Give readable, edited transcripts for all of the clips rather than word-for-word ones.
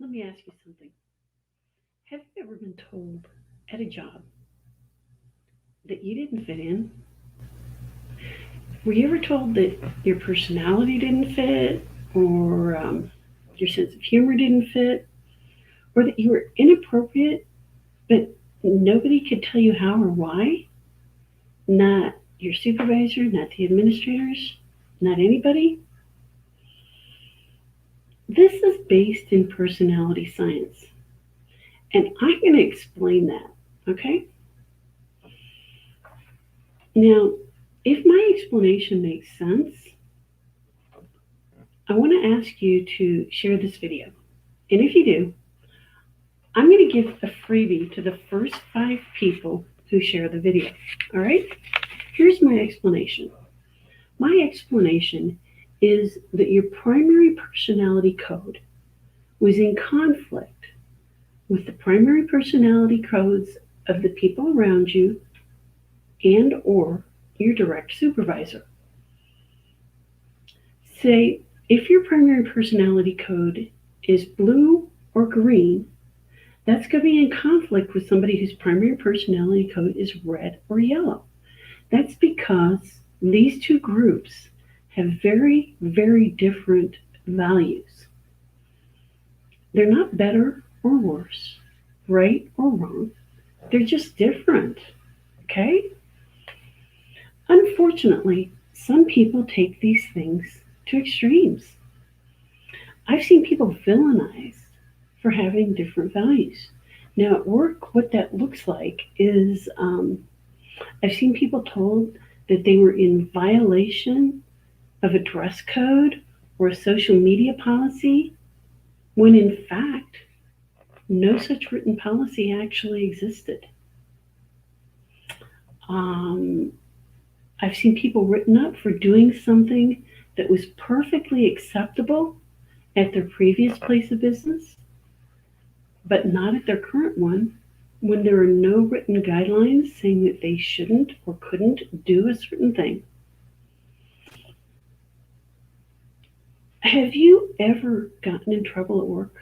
Let me ask you something. Have you ever been told at a job that you didn't fit in? Were you ever told that your personality didn't fit, or your sense of humor didn't fit, or that you were inappropriate, but nobody could tell you how or why? Not your supervisor, not the administrators, not anybody? This is based in personality science, and I'm going to explain that, okay? Now, if my explanation makes sense, I want to ask you to share this video. And if you do, I'm going to give a freebie to the first 5 people who share the video. All right? Here's my explanation. My explanation is that your primary personality code was in conflict with the primary personality codes of the people around you and or your direct supervisor. Say, if your primary personality code is blue or green, that's going to be in conflict with somebody whose primary personality code is red or yellow. That's because these two groups have very, very different values. They're not better or worse, right or wrong. They're just different, okay? Unfortunately, some people take these things to extremes. I've seen people villainized for having different values. Now, at work, what that looks like is I've seen people told that they were in violation of a dress code or a social media policy, when in fact, no such written policy actually existed. Um, I've seen people written up for doing something that was perfectly acceptable at their previous place of business, but not at their current one, when there are no written guidelines saying that they shouldn't or couldn't do a certain thing. Have you ever gotten in trouble at work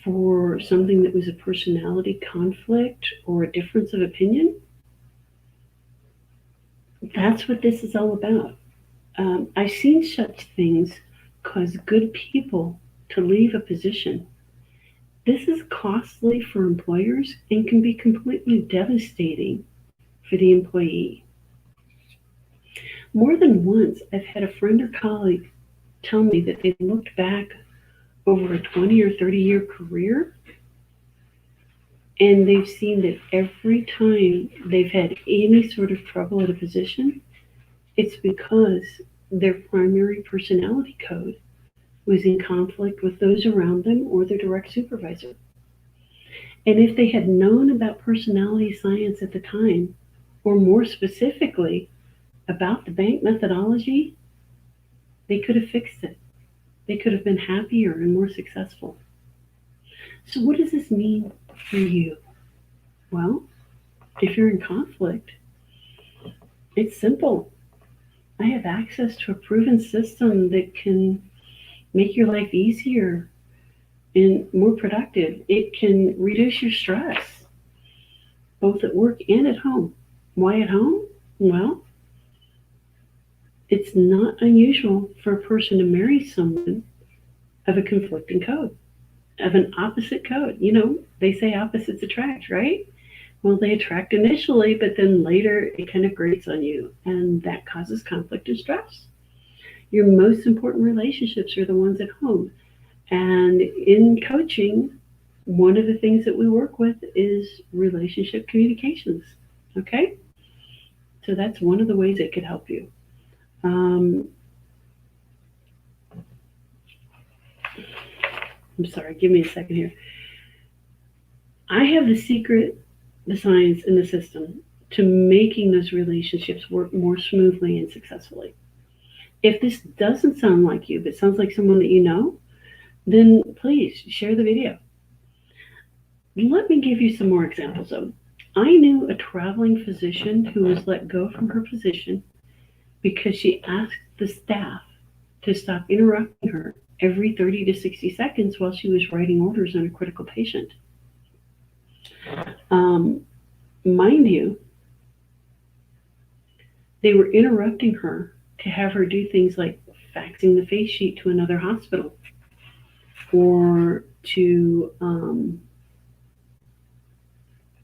for something that was a personality conflict or a difference of opinion? That's what this is all about. I've seen such things cause good people to leave a position. This is costly for employers and can be completely devastating for the employee. More than once, I've had a friend or colleague tell me that they looked back over a 20 or 30-year career and they've seen that every time they've had any sort of trouble at a position, it's because their primary personality code was in conflict with those around them or their direct supervisor. And if they had known about personality science at the time, or more specifically about the B.A.N.K methodology, they could have fixed it. They could have been happier and more successful. So, what does this mean for you? Well, if you're in conflict, it's simple. I have access to a proven system that can make your life easier and more productive. It can reduce your stress, both at work and at home. Why at home? Well, it's not unusual for a person to marry someone of a conflicting code, of an opposite code. You know, they say opposites attract, right? Well, they attract initially, but then later it kind of grates on you, and that causes conflict and stress. Your most important relationships are the ones at home. And in coaching, one of the things that we work with is relationship communications. Okay? So that's one of the ways it could help you. I'm sorry, give me a second here. I have the secret, the science, and the system to making those relationships work more smoothly and successfully. If this doesn't sound like you, but sounds like someone that you know, then please share the video. Let me give you some more examples of. I knew a traveling physician who was let go from her position because she asked the staff to stop interrupting her every 30 to 60 seconds while she was writing orders on a critical patient. Um, Mind you, they were interrupting her to have her do things like faxing the face sheet to another hospital or to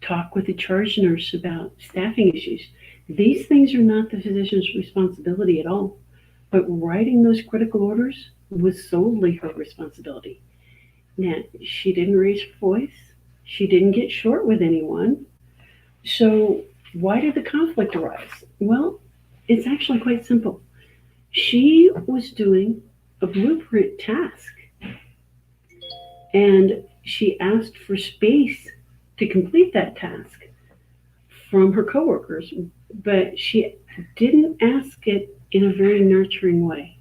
talk with the charge nurse about staffing issues. These things are not the physician's responsibility at all, but writing those critical orders was solely her responsibility. Now, she didn't raise her voice, she didn't get short with anyone. So, why did the conflict arise? Well, it's actually quite simple. She was doing a blueprint task and she asked for space to complete that task from her coworkers, but she didn't ask it in a very nurturing way.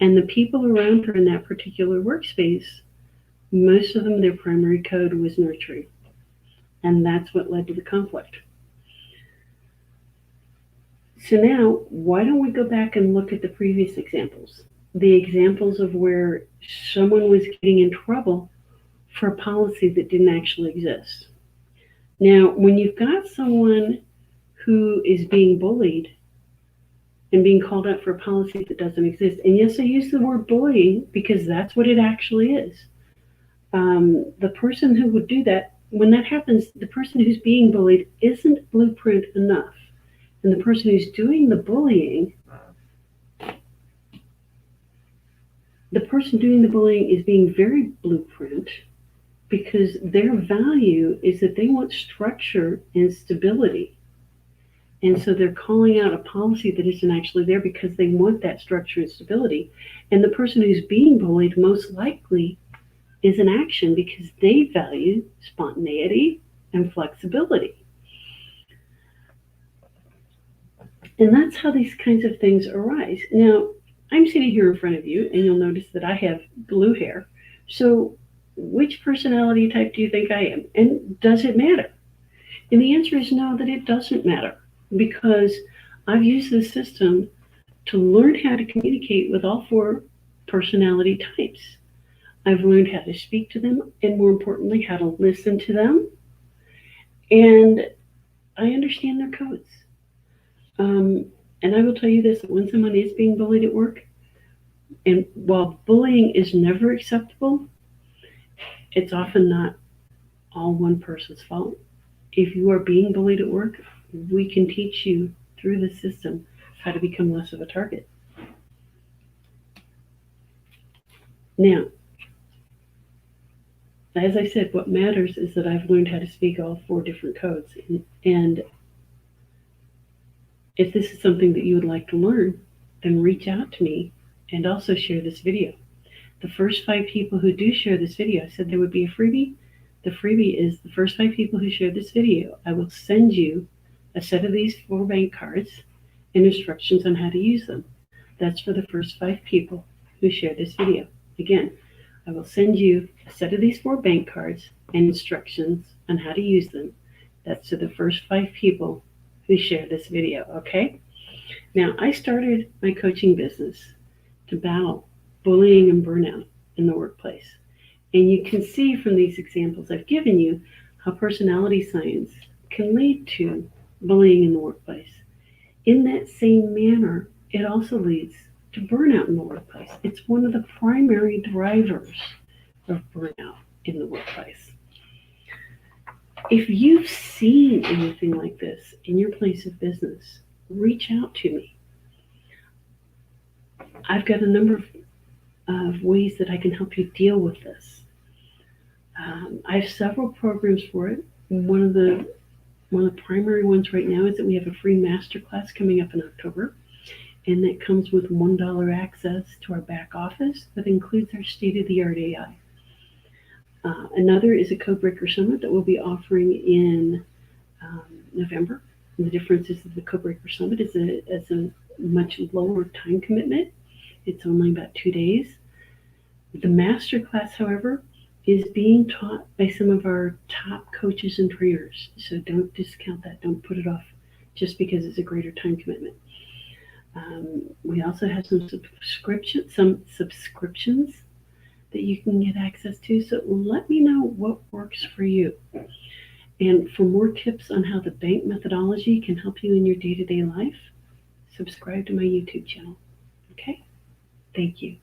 And the people around her in that particular workspace, most of them, their primary code was nurturing. And that's what led to the conflict. So now, why don't we go back and look at the previous examples? The examples of where someone was getting in trouble for a policy that didn't actually exist. Now, when you've got someone who is being bullied and being called out for a policy that doesn't exist, and yes, I use the word bullying because that's what it actually is. The person who would do that, when that happens, the person who's being bullied isn't blueprint enough. And the person who's doing the person doing the bullying is being very blueprint because their value is that they want structure and stability. And so they're calling out a policy that isn't actually there because they want that structure and stability. And the person who's being bullied most likely is an action because they value spontaneity and flexibility. And that's how these kinds of things arise. Now, I'm sitting here in front of you, and you'll notice that I have blue hair. So, which personality type do you think I am? And does it matter? And the answer is no, that it doesn't matter because I've used this system to learn how to communicate with all four personality types. I've learned how to speak to them, and more importantly, how to listen to them. And I understand their codes. And I will tell you this, that when someone is being bullied at work, and while bullying is never acceptable, it's often not all one person's fault. If you are being bullied at work, we can teach you through the system how to become less of a target. Now, as I said, what matters is that I've learned how to speak all four different codes. And if this is something that you would like to learn, then reach out to me and also share this video. The first 5 people who do share this video, I said there would be a freebie. The freebie is the first 5 people who share this video. I will send you a set of these 4 bank cards and instructions on how to use them. That's for the first 5 people who share this video. Again, I will send you a set of these 4 bank cards and instructions on how to use them. That's to the first 5 people who share this video, okay? Now, I started my coaching business to battle bullying and burnout in the workplace. And you can see from these examples I've given you how personality science can lead to bullying in the workplace. In that same manner, it also leads to burnout in the workplace. It's one of the primary drivers of burnout in the workplace. If you've seen anything like this in your place of business, reach out to me. I've got a number of ways that I can help you deal with this. I have several programs for it. One of the primary ones right now is that we have a free masterclass coming up in October, and that comes with $1 access to our back office that includes our state-of-the-art AI. Another is a Codebreaker Summit that we'll be offering in November. And the difference is that the Codebreaker Summit is a much lower time commitment. It's only about 2 days. The masterclass, however, is being taught by some of our top coaches and trainers. So don't discount that. Don't put it off just because it's a greater time commitment. We also have some subscriptions that you can get access to. So let me know what works for you. And for more tips on how the bank methodology can help you in your day to day life, subscribe to my YouTube channel. Okay? Thank you.